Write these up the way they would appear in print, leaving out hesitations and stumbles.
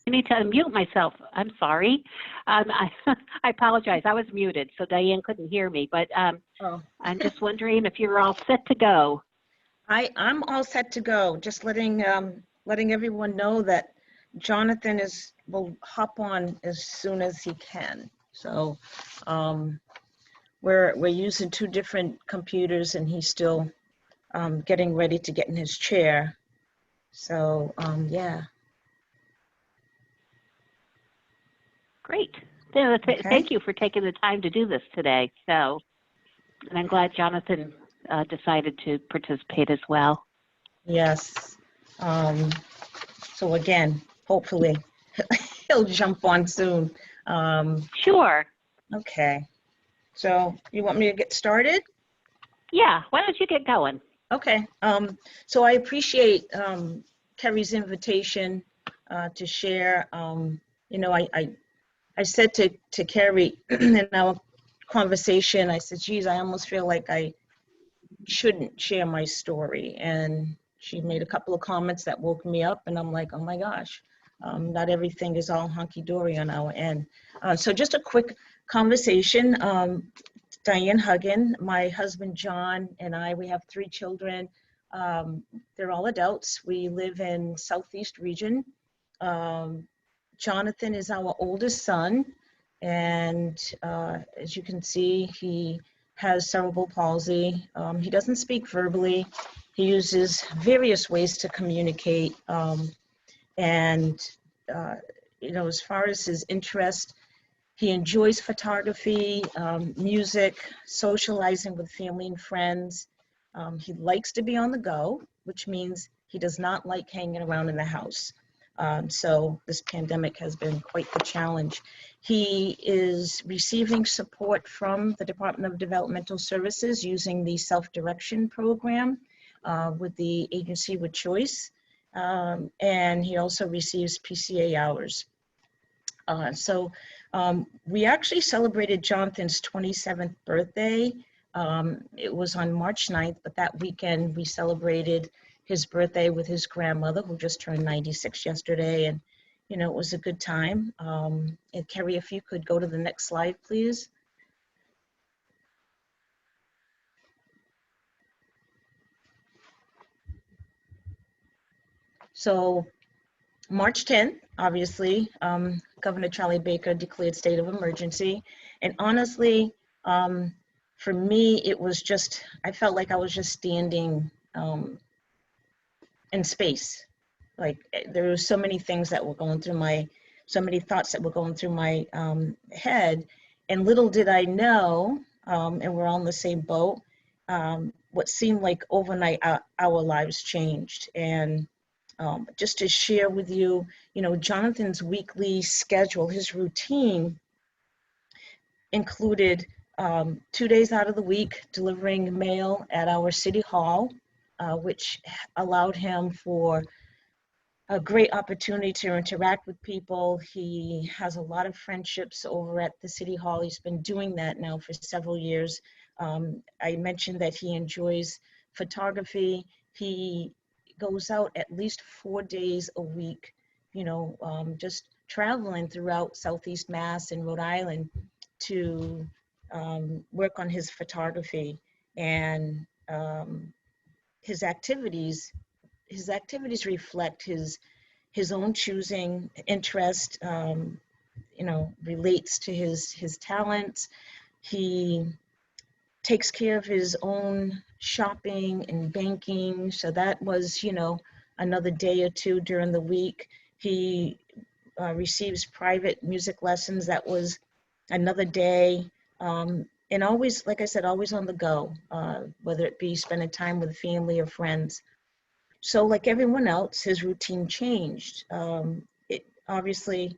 need to unmute myself. I'm sorry. I apologize. I was muted, so Diane couldn't hear me. But Oh, I'm just wondering if you're all set to go. I'm all set to go. Just letting everyone know that Jonathan will hop on as soon as he can. So we're using two different computers, and he's still getting ready to get in his chair. So yeah. Great. Okay. Thank you for taking the time to do this today. So, and I'm glad Jonathan decided to participate as well. Yes. So again, hopefully he'll jump on soon. Sure. Okay. So you want me to get started? Yeah. Why don't you get going? Okay. So I appreciate Kerry's invitation to share. I said to Kerry in our conversation, I said, geez, I almost feel like I shouldn't share my story. And she made a couple of comments that woke me up, and I'm like, oh my gosh, not everything is all hunky-dory on our end. So just a quick conversation. Dianne Huggon, my husband John, and we have 3 children. They're all adults. We live in Southeast region. Jonathan is our oldest son, and as you can see, he has cerebral palsy. He doesn't speak verbally. He uses various ways to communicate. As far as his interest, he enjoys photography, music, socializing with family and friends. He likes to be on the go, which means he does not like hanging around in the house. So this pandemic has been quite the challenge. He is receiving support from the Department of Developmental Services using the self-direction program with the agency with choice. And he also receives PCA hours. We actually celebrated Jonathan's 27th birthday. It was on March 9th, but that weekend we celebrated his birthday with his grandmother, who just turned 96 yesterday, and it was a good time. And Kerry, if you could go to the next slide, please. So March 10th, obviously, Governor Charlie Baker declared state of emergency. And honestly, for me, it was just, I felt like I was just standing in space. Like there were so many things that were going through so many thoughts that were going through my head. And little did I know, and we're all in the same boat, what seemed like overnight our lives changed. And just to share with you, Jonathan's weekly schedule, his routine included 2 days out of the week delivering mail at our city hall, which allowed him for a great opportunity to interact with people. He has a lot of friendships over at the city hall. He's been doing that now for several years. I mentioned that he enjoys photography. He goes out at least 4 days a week, just traveling throughout Southeast Mass and Rhode Island to work on his photography. And his activities reflect his own choosing, interest, relates to his talents. He takes care of his own shopping and banking. So that was, another day or two during the week. He receives private music lessons. That was another day. And always, like I said, always on the go, whether it be spending time with family or friends. So like everyone else, his routine changed. It obviously,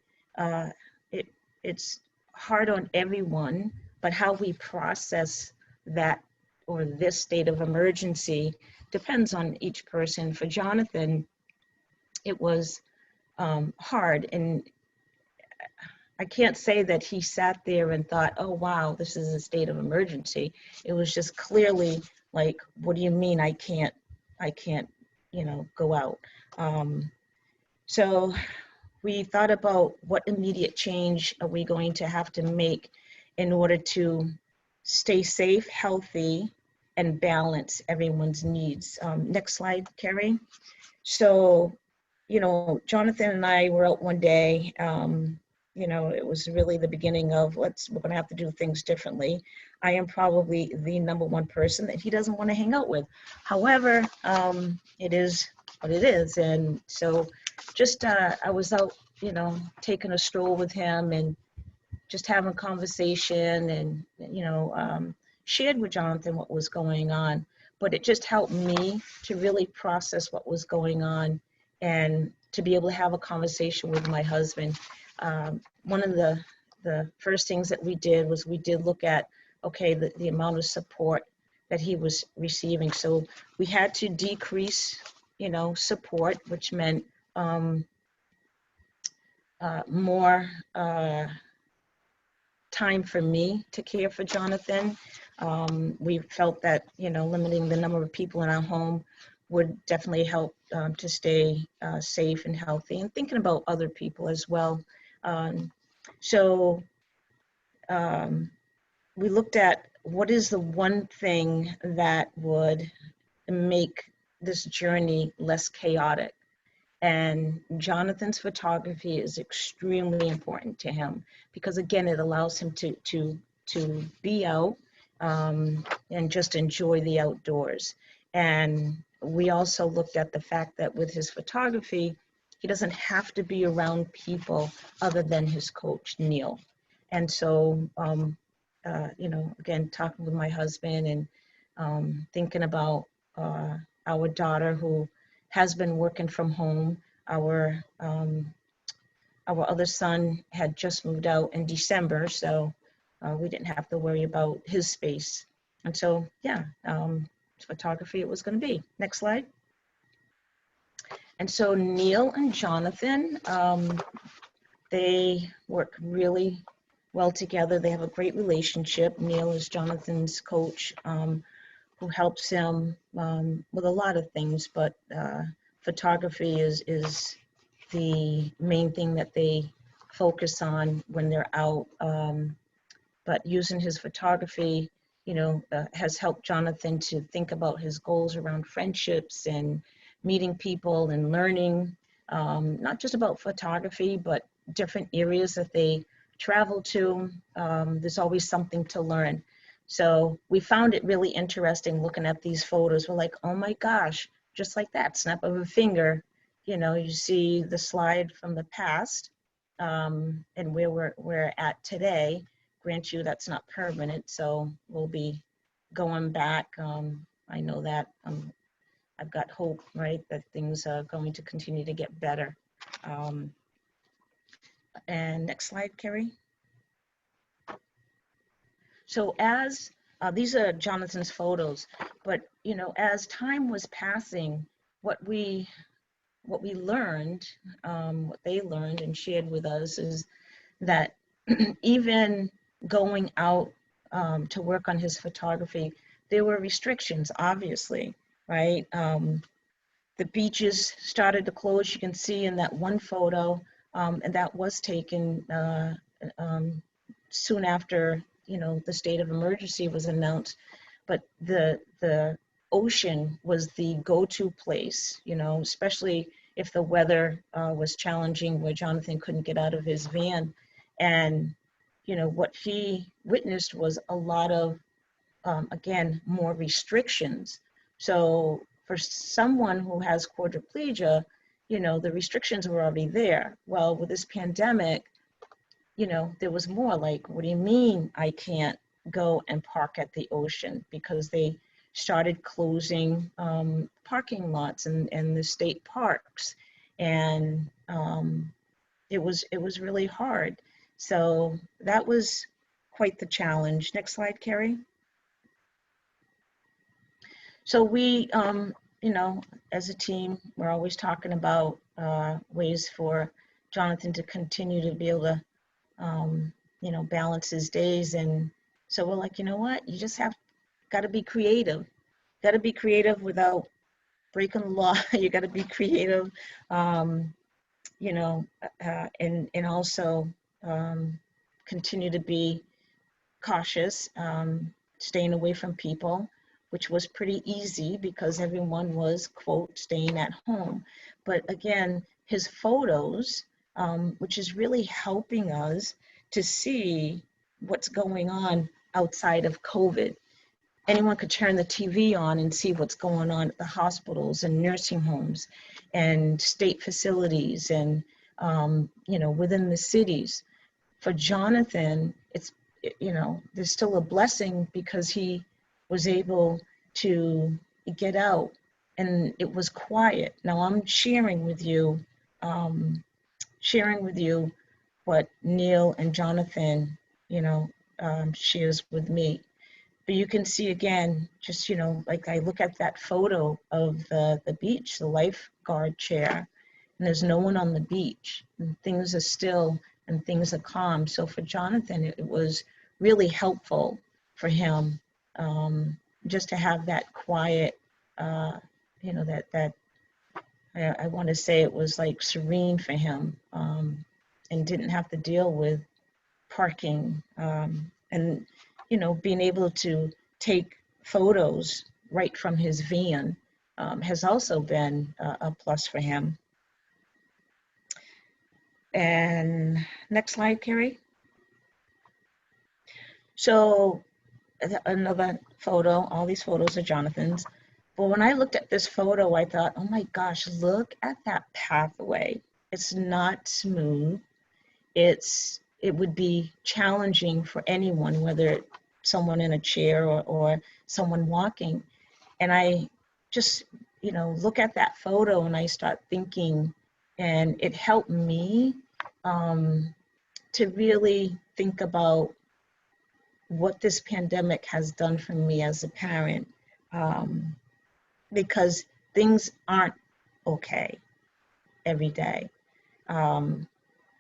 it's hard on everyone, but how we process that or this state of emergency depends on each person. For Jonathan, it was hard, and I can't say that he sat there and thought, oh wow, this is a state of emergency. It was just clearly like, what do you mean I can't go out? So we thought about what immediate change are we going to have to make in order to stay safe, healthy, and balance everyone's needs. Next slide, Kerry. So, Jonathan and I were out one day. It was really the beginning of we're going to have to do things differently. I am probably the number one person that he doesn't want to hang out with. However, it is what it is. And so just I was out, taking a stroll with him and just having a conversation and, shared with Jonathan what was going on. But it just helped me to really process what was going on and to be able to have a conversation with my husband. One of the first things that we did was we did look at, okay, the amount of support that he was receiving. So we had to decrease, support, which meant more time for me to care for Jonathan. We felt that, limiting the number of people in our home would definitely help to stay safe and healthy, and thinking about other people as well. So we looked at what is the one thing that would make this journey less chaotic. And Jonathan's photography is extremely important to him because, again, it allows him to be out and just enjoy the outdoors. And we also looked at the fact that with his photography, he doesn't have to be around people other than his coach, Neil. And so, again, talking with my husband and thinking about our daughter who has been working from home. Our other son had just moved out in December, so we didn't have to worry about his space. And so, photography it was going to be. Next slide. And so Neil and Jonathan, they work really well together. They have a great relationship. Neil is Jonathan's coach, who helps him with a lot of things, but photography is the main thing that they focus on when they're out. But using his photography, has helped Jonathan to think about his goals around friendships and meeting people and learning, not just about photography, but different areas that they travel to. There's always something to learn. So we found it really interesting looking at these photos. We're like, oh my gosh, just like that, snap of a finger, you see the slide from the past and where we're at today. Grant you that's not permanent, so we'll be going back. I know that I've got hope, right, that things are going to continue to get better. And next slide, Kerry. So as these are Jonathan's photos, but as time was passing, what we learned, what they learned and shared with us is that even going out to work on his photography, there were restrictions, obviously, right? The beaches started to close. You can see in that one photo, and that was taken soon after the state of emergency was announced. But the ocean was the go-to place, especially if the weather was challenging, where Jonathan couldn't get out of his van. And what he witnessed was a lot of, again, more restrictions. So for someone who has quadriplegia, the restrictions were already there. Well, with this pandemic, there was more like, what do you mean I can't go and park at the ocean? Because they started closing parking lots and the state parks. And it was really hard. So that was quite the challenge. Next slide, Kerry. So we, as a team, we're always talking about ways for Jonathan to continue to be able to, balance his days. And so we're like, you know what? You just got to be creative. Got to be creative without breaking the law. You got to be creative. you know, and also continue to be cautious, staying away from people, which was pretty easy because everyone was, quote, staying at home. But again, his photos, which is really helping us to see what's going on outside of COVID. Anyone could turn the TV on and see what's going on at the hospitals and nursing homes and state facilities and, you know, within the cities. For Jonathan, it's, you know, there's still a blessing because he was able to get out and it was quiet. Now I'm sharing with you what Neil and Jonathan, you know, shares with me. But you can see again, just, you know, like I look at that photo of the beach, the lifeguard chair, and there's no one on the beach, and things are still and things are calm. So for Jonathan, it was really helpful for him just to have that quiet, you know, that I want to say it was like serene for him, and didn't have to deal with parking, and, you know, being able to take photos right from his van has also been a plus for him. And next slide, Kerry. So another photo, all these photos are Jonathan's. But when I looked at this photo, I thought, oh my gosh, look at that pathway. It's not smooth. It would be challenging for anyone, whether someone in a chair or someone walking. And I just, you know, look at that photo and I start thinking, and it helped me to really think about what this pandemic has done for me as a parent, because things aren't okay every day.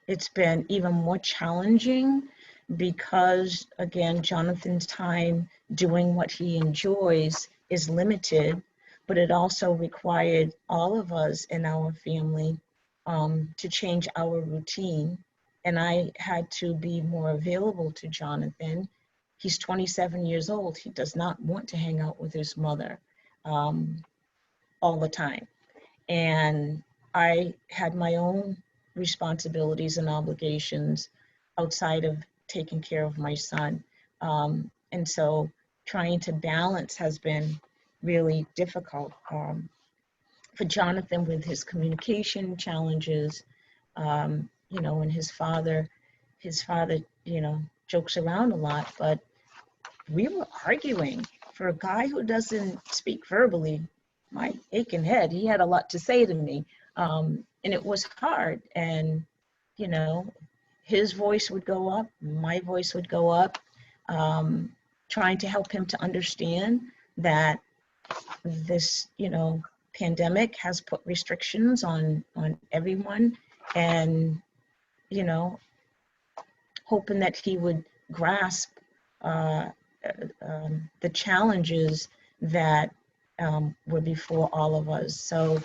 It's been even more challenging because, again, Jonathan's time doing what he enjoys is limited, but it also required all of us in our family to change our routine. And I had to be more available to Jonathan. He's 27 years old. He does not want to hang out with his mother all the time. And I had my own responsibilities and obligations outside of taking care of my son. And so trying to balance has been really difficult. For Jonathan with his communication challenges, you know, and his father, you know, jokes around a lot, but we were arguing. For a guy who doesn't speak verbally, my aching head, he had a lot to say to me. And it was hard. And, you know, his voice would go up, my voice would go up, trying to help him to understand that this, you know, pandemic has put restrictions on everyone, and, you know, hoping that he would grasp the challenges that were before all of us. So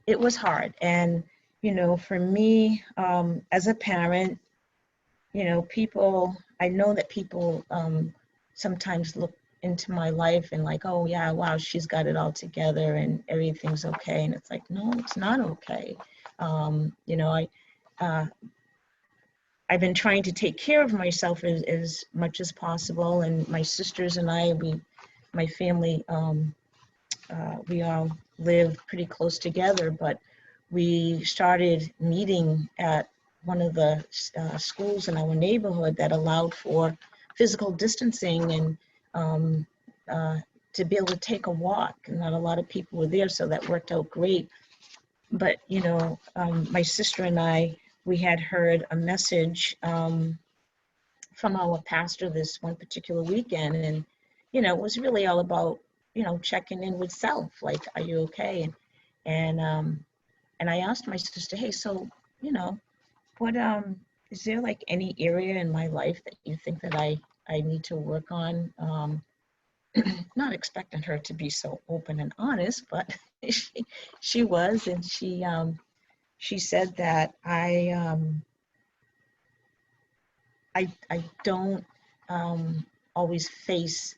it was hard. And, you know, for me, as a parent, you know, I know that people sometimes look into my life and like, oh yeah, wow, she's got it all together and everything's okay. And it's like, no, it's not okay. You know, I've been trying to take care of myself as much as possible. And my sisters and I, my family, we all live pretty close together, but we started meeting at one of the schools in our neighborhood that allowed for physical distancing and to be able to take a walk. And not a lot of people were there, so that worked out great. But, you know, my sister and I, we had heard a message from our pastor this one particular weekend. And, you know, it was really all about, you know, checking in with self, like, are you okay? And I asked my sister, hey, so, you know, what, is there like any area in my life that you think that I need to work on? Not expecting her to be so open and honest, but she was, and she she said that I don't always face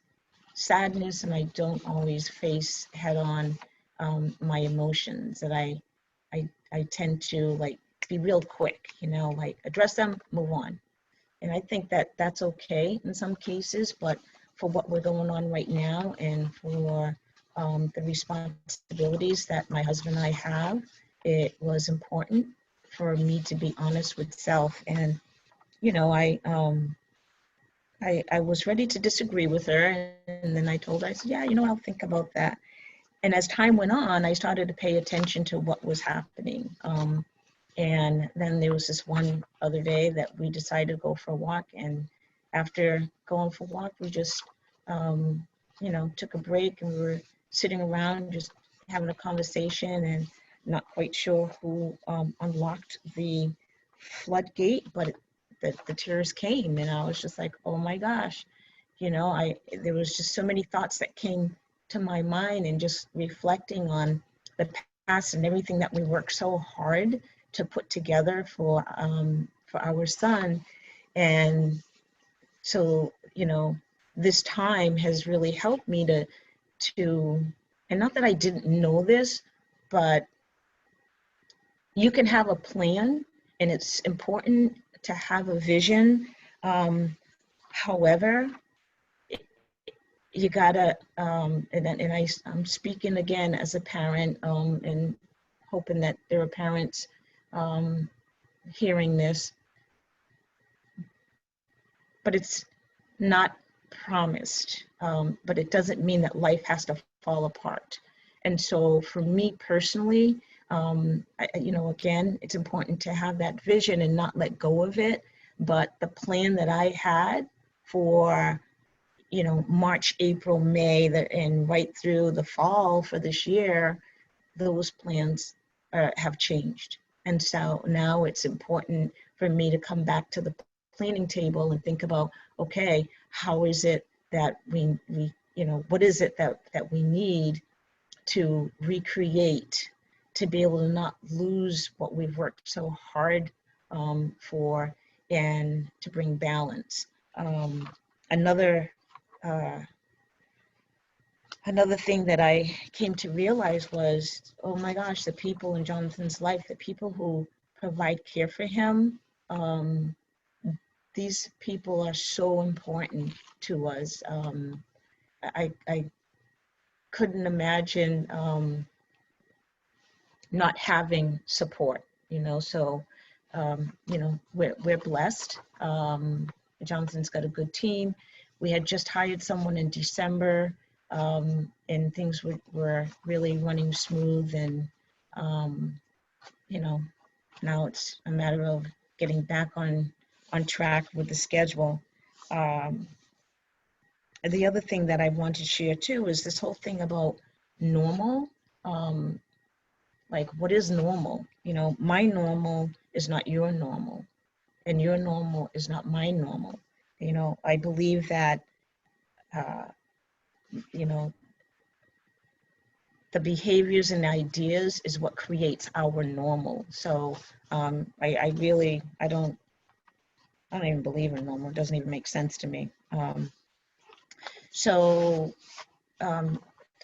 sadness, and I don't always face head on my emotions, that I tend to like be real quick, you know, like address them, move on. And I think that that's okay in some cases, but for what we're going on right now and for the responsibilities that my husband and I have, it was important for me to be honest with self. And, you know, I was ready to disagree with her. And then I told her, I said, yeah, you know, I'll think about that. And as time went on, I started to pay attention to what was happening. And then there was this one other day that we decided to go for a walk. And after going for a walk, we just, you know, took a break, and we were sitting around just having a conversation, and not quite sure who unlocked the floodgate, but the tears came, and I was just like, oh my gosh, you know, there was just so many thoughts that came to my mind, and just reflecting on the past and everything that we worked so hard to put together for our son. And so, you know, this time has really helped me to, and not that I didn't know this, but you can have a plan, and it's important to have a vision. However, you gotta, I'm speaking again as a parent, and hoping that there are parents hearing this, but it's not promised. But it doesn't mean that life has to fall apart. And so for me personally, you know, again, it's important to have that vision and not let go of it. But the plan that I had for, you know, March, April, May, and right through the fall for this year, those plans have changed. And so now it's important for me to come back to the planning table and think about, okay, how is it that we you know, what is it that we need to recreate, to be able to not lose what we've worked so hard for, and to bring balance. Another thing that I came to realize was, oh my gosh, the people in Jonathan's life, the people who provide care for him, these people are so important to us. I couldn't imagine not having support, you know. So, you know, we're blessed. Jonathan's got a good team. We had just hired someone in December, and things were really running smooth. And, you know, now it's a matter of getting back on track with the schedule. The other thing that I want to share too is this whole thing about normal. Like, what is normal? You know, my normal is not your normal, and your normal is not my normal. You know, I believe that, you know, the behaviors and ideas is what creates our normal. So I really, I don't even believe in normal. It doesn't even make sense to me. So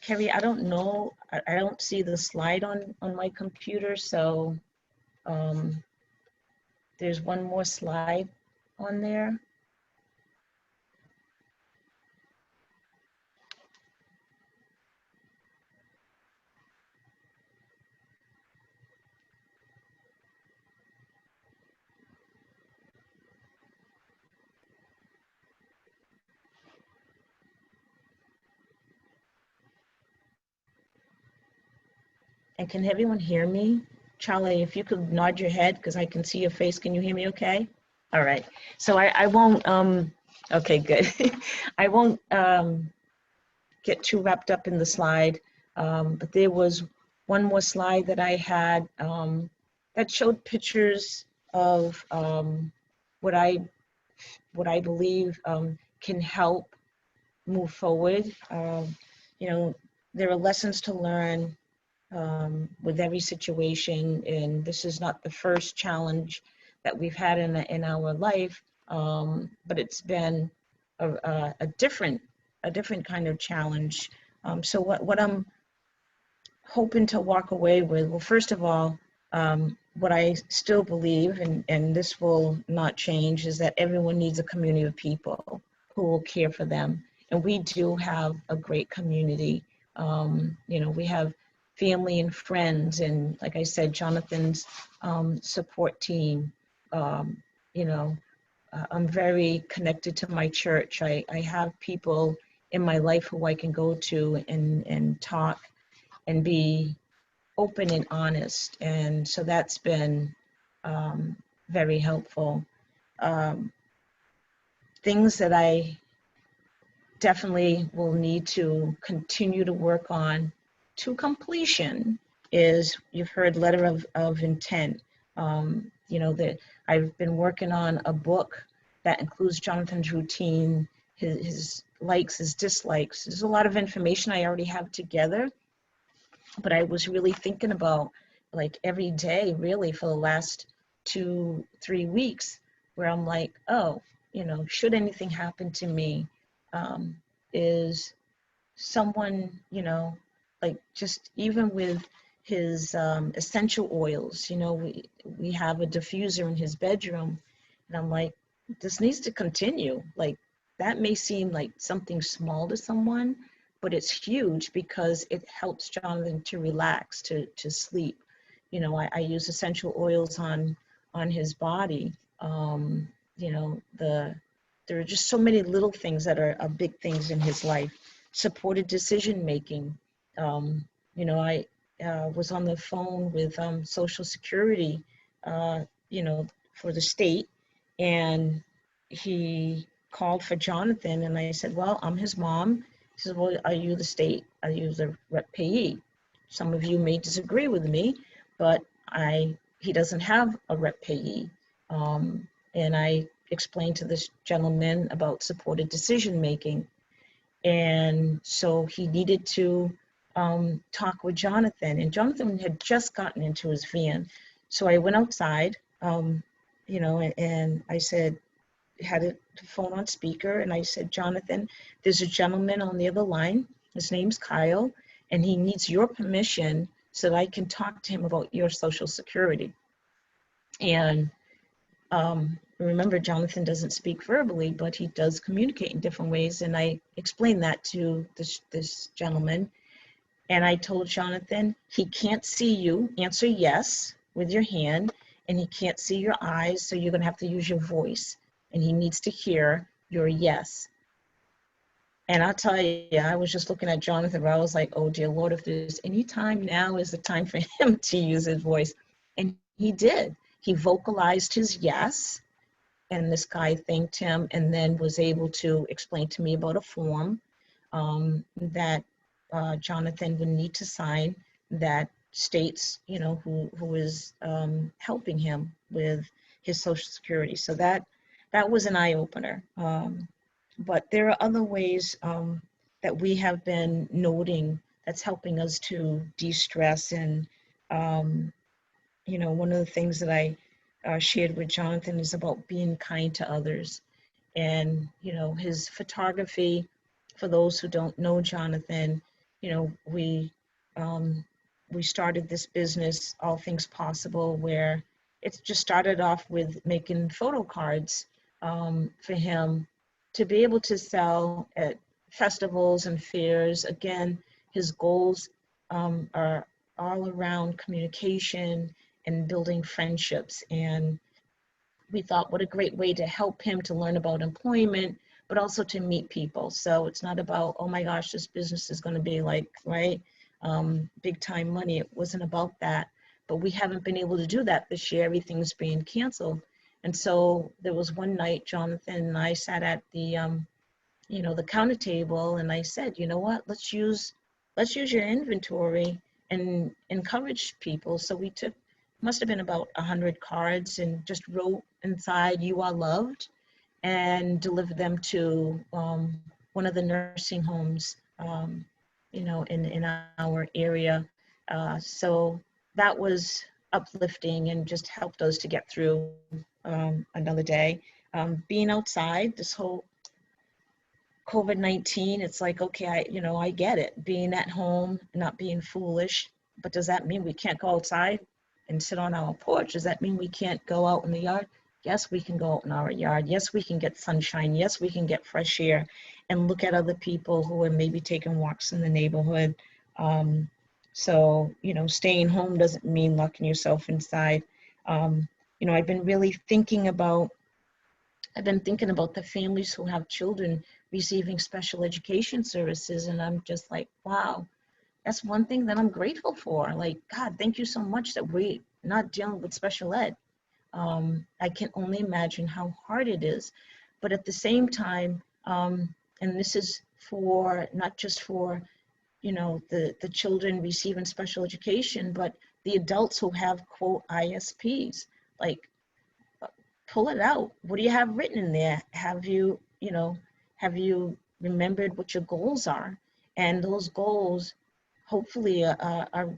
Kerry, I don't know, I don't see the slide on my computer. So there's one more slide on there. And can everyone hear me? Charlie, if you could nod your head, because I can see your face. Can you hear me okay? All right. So I won't, okay, good. I won't get too wrapped up in the slide, but there was one more slide that I had that showed pictures of what I believe can help move forward. You know, there are lessons to learn with every situation. And this is not the first challenge that we've had in our life, but it's been a different kind of challenge. So what I'm hoping to walk away with, well, first of all, what I still believe, and this will not change, is that everyone needs a community of people who will care for them. And we do have a great community. We have family and friends, and like I said, Jonathan's support team. Um, you know, I'm very connected to my church. I have people in my life who I can go to and talk and be open and honest. And so that's been very helpful. Um, Things that I definitely will need to continue to work on to completion is, you've heard letter of intent. That I've been working on a book that includes Jonathan's routine, his likes, his dislikes. There's a lot of information I already have together, but I was really thinking about, like, every day really for the last 2-3 weeks, where I'm like, oh, should anything happen to me, is someone, like, just even with his essential oils, we have a diffuser in his bedroom, and I'm like, this needs to continue. Like, that may seem like something small to someone, but it's huge because it helps Jonathan to relax, to sleep. I use essential oils on his body. There are just so many little things that are big things in his life. Supported decision making. I was on the phone with Social Security, for the state, and he called for Jonathan, and I said, well, I'm his mom. He said, well, are you the state? Are you the rep payee? Some of you may disagree with me, but he doesn't have a rep payee. And I explained to this gentleman about supported decision making. And so he needed to talk with Jonathan, and Jonathan had just gotten into his van. So I went outside, and I said, had the phone on speaker, and I said, Jonathan, there's a gentleman on the other line. His name's Kyle, and he needs your permission so that I can talk to him about your Social Security. And remember, Jonathan doesn't speak verbally, but he does communicate in different ways. And I explained that to this gentleman. And I told Jonathan, he can't see you. Answer yes with your hand, and he can't see your eyes, so you're going to have to use your voice. And he needs to hear your yes. And I'll tell you, I was just looking at Jonathan, where I was like, oh, dear Lord, if there's any time, now is the time for him to use his voice. And he did. He vocalized his yes. And this guy thanked him, and then was able to explain to me about a form that Jonathan would need to sign that states, who is helping him with his Social Security. So that was an eye-opener. But there are other ways that we have been noting that's helping us to de-stress. And, one of the things that I shared with Jonathan is about being kind to others. And, his photography, for those who don't know Jonathan, we started this business, All Things Possible, where it just started off with making photo cards for him to be able to sell at festivals and fairs. Again, his goals are all around communication and building friendships. And we thought, what a great way to help him to learn about employment, but also to meet people. So it's not about, oh my gosh, this business is going to be like, right, big time money. It wasn't about that. But we haven't been able to do that this year. Everything's being canceled. And so there was one night, Jonathan and I sat at the, the counter table, and I said, you know what, let's use your inventory and encourage people. So we took, must have been about 100 cards, and just wrote inside, you are loved, and delivered them to one of the nursing homes, in our area, So that was uplifting and just helped us to get through another day. Being outside, this whole COVID-19, it's like, okay, I get it. Being at home, not being foolish, but does that mean we can't go outside and sit on our porch? Does that mean we can't go out in the yard? Yes, we can go out in our yard. Yes, we can get sunshine. Yes, we can get fresh air and look at other people who are maybe taking walks in the neighborhood. So, staying home doesn't mean locking yourself inside. I've been thinking about the families who have children receiving special education services, and I'm just like, wow, that's one thing that I'm grateful for. Like, God, thank you so much that we're not dealing with special ed. I can only imagine how hard it is. But at the same time, and this is for not just for, the children receiving special education, but the adults who have, quote, ISPs. Like, pull it out. What do you have written in there? Have you remembered what your goals are? And those goals hopefully are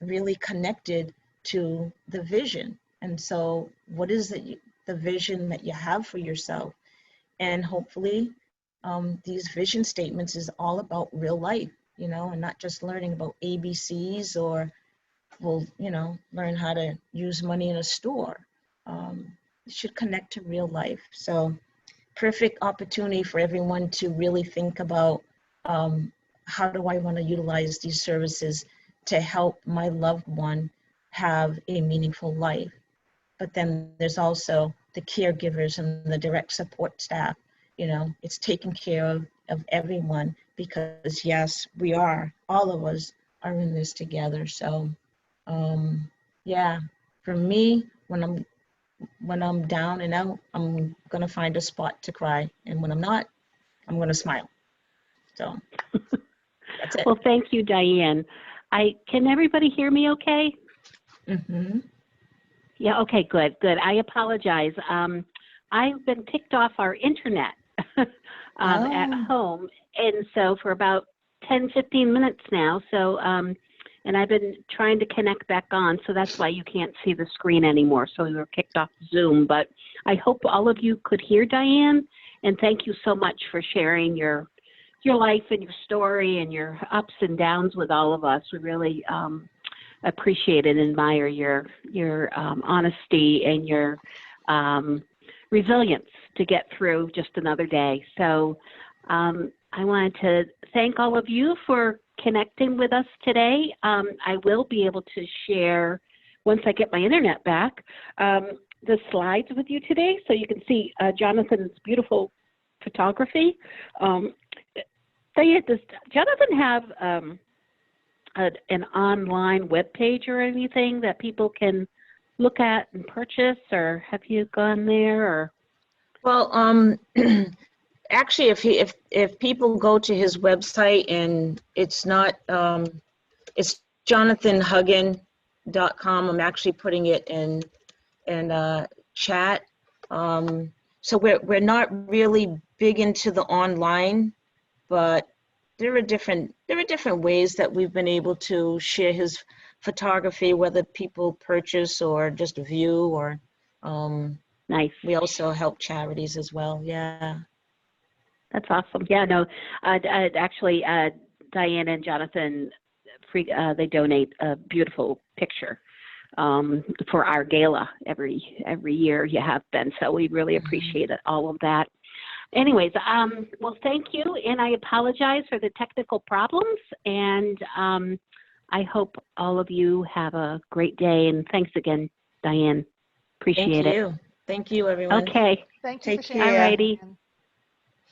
really connected to the vision. And so what is the vision that you have for yourself? And hopefully these vision statements is all about real life, and not just learning about ABCs or learn how to use money in a store. It should connect to real life. So perfect opportunity for everyone to really think about how do I want to utilize these services to help my loved one have a meaningful life. But then there's also the caregivers and the direct support staff. It's taking care of everyone, because yes, all of us are in this together. So yeah, for me, when I'm down and out, I'm gonna find a spot to cry, and when I'm not, I'm gonna smile. So that's it. Well, thank you, Dianne. Can everybody hear me okay? Mm-hmm. Yeah, okay, good. I apologize. I've been kicked off our internet at home, and so for about 10, 15 minutes now. So, and I've been trying to connect back on, so that's why you can't see the screen anymore. So we were kicked off Zoom, but I hope all of you could hear Dianne, and thank you so much for sharing your life and your story and your ups and downs with all of us. We really appreciate and admire your honesty and your resilience to get through just another day. So I wanted to thank all of you for connecting with us today. I will be able to share, once I get my internet back, the slides with you today, so you can see Jonathan's beautiful photography. Does Jonathan have an online web page or anything that people can look at and purchase, or have you gone there? Or well, actually, if people go to his website, and it's not it's jonathanhuggon.com. I'm actually putting it in chat. So we're not really big into the online, but there are different ways that we've been able to share his photography, whether people purchase or just view, or nice. We also help charities as well. Yeah. That's awesome. Yeah, no, actually, Dianne and Jonathan, they donate a beautiful picture for our gala every year. You have been, so we really appreciate it, all of that. Anyways, well, thank you, and I apologize for the technical problems, and I hope all of you have a great day, and thanks again, Dianne. Appreciate it. Thank you. Thank you, everyone. Okay. Thank you Take for care. sharing. Alrighty.